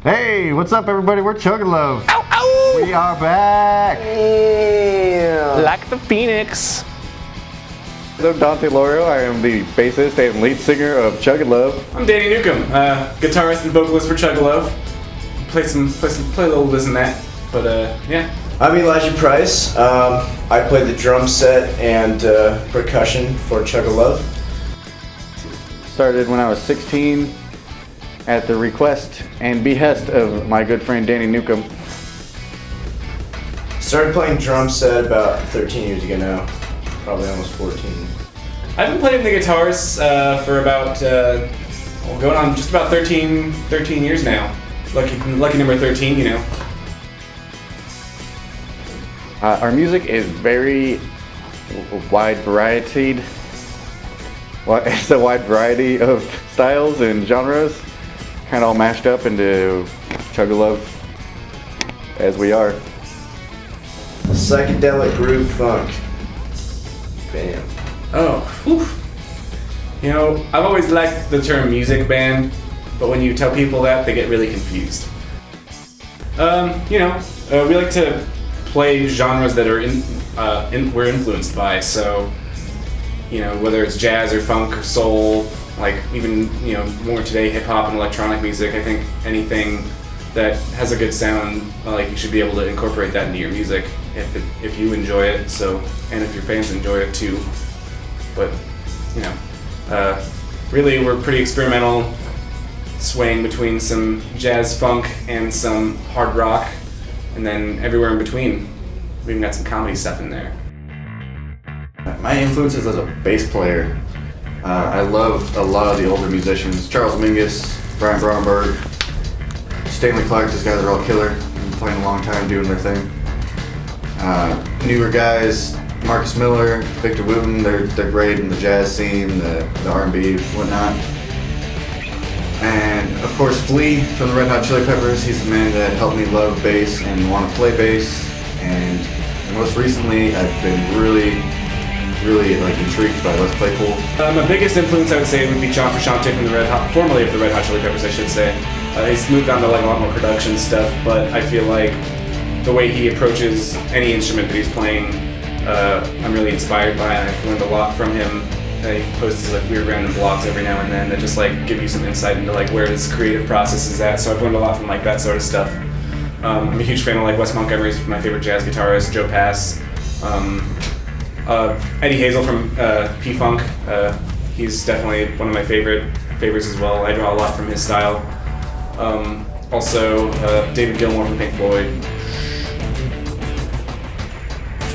Hey, what's up everybody? We're Chug-A-Luv. Ow, ow! We are back! Yeah. Like the Phoenix. I'm Dante Lorio. I am the bassist and lead singer of Chug-A-Luv. I'm Danny Newcomb, guitarist and vocalist for Chug-A-Luv. Play a little this and that, but yeah. I'm Elijah Price. I play the drum set and percussion for Chug-A-Luv. Started when I was 16 at the request and behest of my good friend Danny Newcomb. Started playing drum set about 13 years ago now, probably almost 14. I've been playing the guitars for about, going on just about 13 years now. Lucky number 13, you know. Our music is very wide varietied. It's a wide variety of styles and genres, kind of all mashed up into Chug-A-Luv as we are. Psychedelic groove funk. Bam. Oh, whew. You know, I've always liked the term music band, but when you tell people that, they get really confused. We like to play genres that are we're influenced by, so, you know, whether it's jazz or funk or soul, like even, you know, more today hip hop and electronic music, I think anything that has a good sound, like you should be able to incorporate that into your music if you enjoy it, so, and if your fans enjoy it too. But, you know, really we're pretty experimental, swaying between some jazz funk and some hard rock, and then everywhere in between. We even got some comedy stuff in there. My influences as a bass player, I love a lot of the older musicians. Charles Mingus, Brian Bromberg, Stanley Clark, these guys are all killer. Been playing a long time doing their thing. Newer guys, Marcus Miller, Victor Wooten, they're great in the jazz scene, the R&B, whatnot. And of course Flea from the Red Hot Chili Peppers, he's the man that helped me love bass and want to play bass. And most recently I've been really like intrigued by Les Claypool. My biggest influence, I would say, would be John Frusciante from formerly of the Red Hot Chili Peppers, I should say. He's moved on to like a lot more production stuff, but I feel like the way he approaches any instrument that he's playing, I'm really inspired by, and I've learned a lot from him. He posts like weird random blogs every now and then that just like give you some insight into like where his creative process is at. So I've learned a lot from like that sort of stuff. I'm a huge fan of like Wes Montgomery's my favorite jazz guitarist, Joe Pass. Eddie Hazel from P-Funk, he's definitely one of my favorites as well. I draw a lot from his style. Also, David Gilmour from Pink Floyd.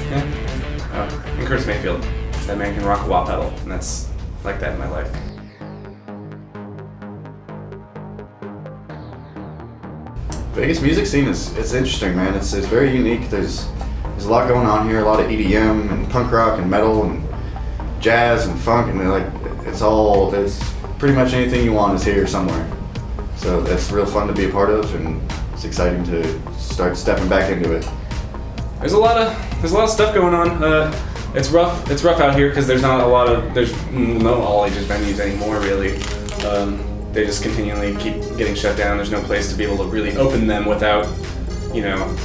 Yeah. And Curtis Mayfield. That man can rock a wah pedal, and that's like that in my life. Vegas music scene it's interesting, man. It's very unique. There's a lot going on here, a lot of EDM and punk rock and metal and jazz and funk, and it's pretty much anything you want is here somewhere. So that's real fun to be a part of, and it's exciting to start stepping back into it. There's a lot of stuff going on. It's rough out here because there's no all ages venues anymore really. They just continually keep getting shut down. There's no place to be able to really open them without, you know,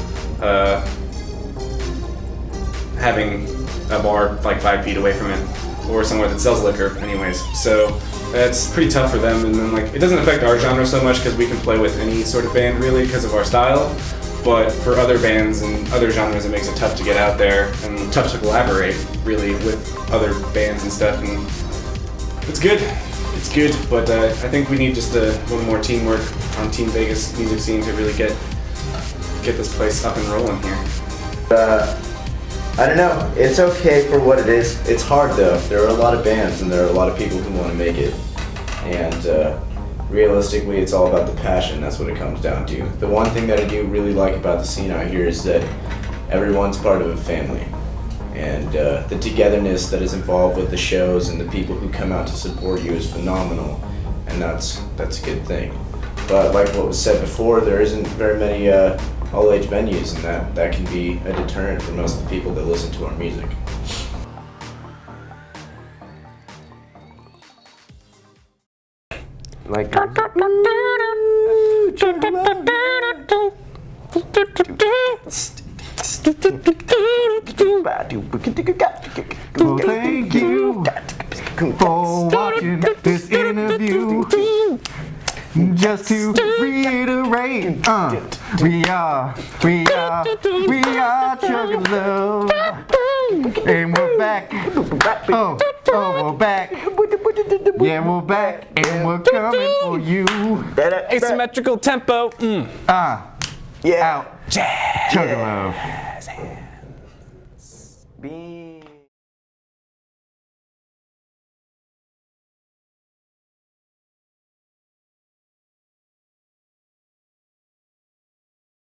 having a bar like 5 feet away from it, or somewhere that sells liquor anyways. So that's pretty tough for them, and then like it doesn't affect our genre so much because we can play with any sort of band really because of our style, but for other bands and other genres it makes it tough to get out there and tough to collaborate really with other bands and stuff, and it's good, but I think we need just a little more teamwork on Team Vegas music scene to really get this place up and rolling here. I don't know, it's okay for what it is. It's hard though. There are a lot of bands and there are a lot of people who want to make it. And realistically, it's all about the passion. That's what it comes down to. The one thing that I do really like about the scene out here is that everyone's part of a family. And the togetherness that is involved with the shows and the people who come out to support you is phenomenal. And that's a good thing. But like what was said before, there isn't very many all-age venues, and that can be a deterrent for most of the people that listen to our music. Like Well, thank you for watching this interview. Just to reiterate, we are Chug-A-Luv, and we're back. Oh, we're back. Yeah, we're back, and we're coming for you. Asymmetrical tempo. Out. Chug-A-Luv. Bean.